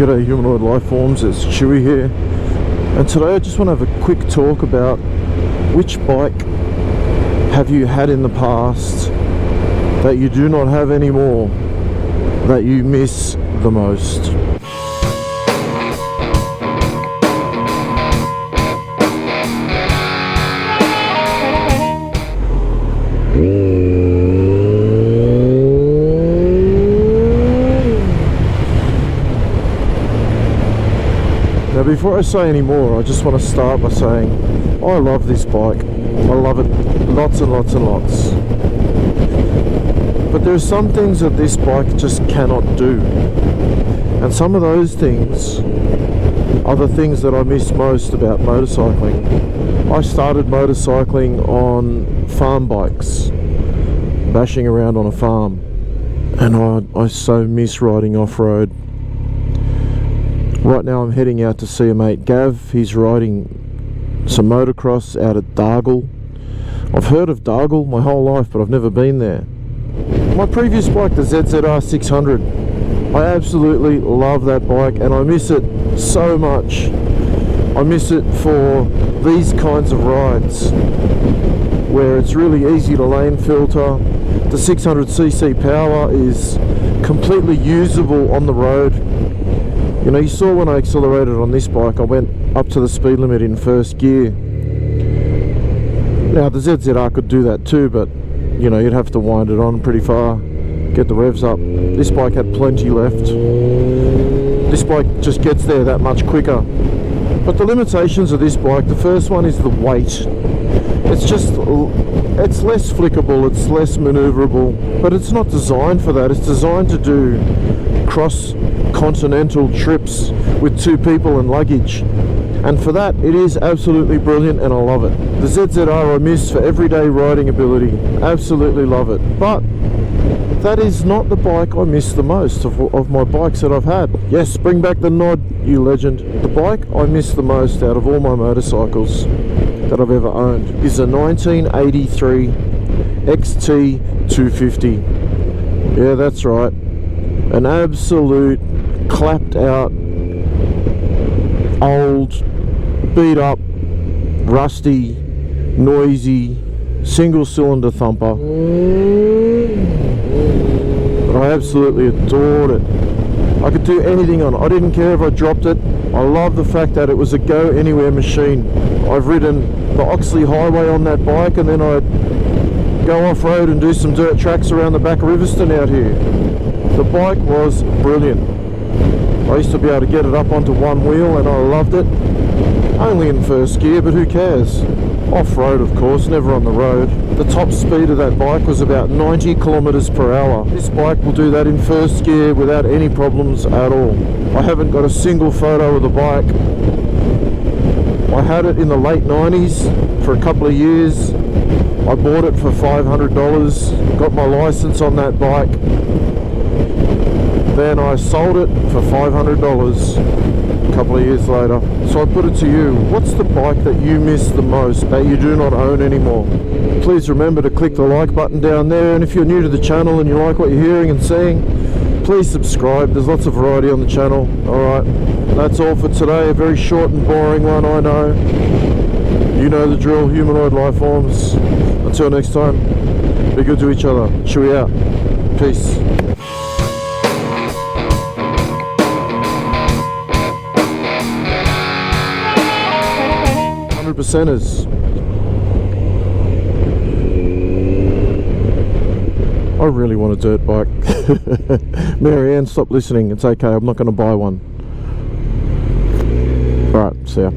G'day humanoid life forms, it's Chewy here, and today I just want to have a quick talk about which bike have you had in the past that you do not have anymore, that you miss the most. Now before I say any more, I just want to start by saying I love this bike. I love it lots and lots and lots. But there are some things that this bike just cannot do. And some of those things are the things that I miss most about motorcycling. I started motorcycling on farm bikes, bashing around on a farm. And I so miss riding off-road. Right now I'm heading out to see a mate, Gav. He's riding some motocross out at Dargle. I've heard of Dargle my whole life, but I've never been there. My previous bike, the GTR1400, I absolutely love that bike and I miss it so much. I miss it for these kinds of rides where it's really easy to lane filter. The 600cc power is completely usable on the road. You know, you saw when I accelerated on this bike, I went up to the speed limit in first gear. Now the ZZR could do that too, but you know, you'd have to wind it on pretty far, get the revs up. This bike had plenty left. This bike just gets there that much quicker. But the limitations of this bike, the first one is the weight. It's less flickable, it's less maneuverable, but it's not designed for that. It's designed to do cross-continental trips with two people and luggage, and for that it is absolutely brilliant and I love it. The ZZR I miss for everyday riding ability, absolutely love it, but that is not the bike I miss the most of my bikes that I've had. Yes, bring back the nod, you legend. The bike I miss the most out of all my motorcycles that I've ever owned is a 1983 XT250. Yeah, that's right. An absolute clapped out, old, beat up, rusty, noisy, single cylinder thumper. But I absolutely adored it. I could do anything on it. I didn't care if I dropped it. I love the fact that it was a go anywhere machine. I've ridden the Oxley Highway on that bike, and then I'd go off-road and do some dirt tracks around the back of Riverston out here. The bike was brilliant. I used to be able to get it up onto one wheel and I loved it. Only in first gear, but who cares? Off-road, of course, never on the road. The top speed of that bike was about 90 kilometers per hour. This bike will do that in first gear without any problems at all. I haven't got a single photo of the bike. I had it in the late 90s for a couple of years. I bought it for $500, got my license on that bike. Then I sold it for $500 a couple of years later. So I put it to you, what's the bike that you miss the most, that you do not own anymore? Please remember to click the like button down there, and if you're new to the channel and you like what you're hearing and seeing, please subscribe. There's lots of variety on the channel. Alright, that's all for today. A very short and boring one, I know. You know the drill, humanoid life forms. Until next time, be good to each other. Chewy out. Peace. 100%ers. I really want a dirt bike. Marianne, stop listening. It's okay. I'm not going to buy one. Alright, see ya.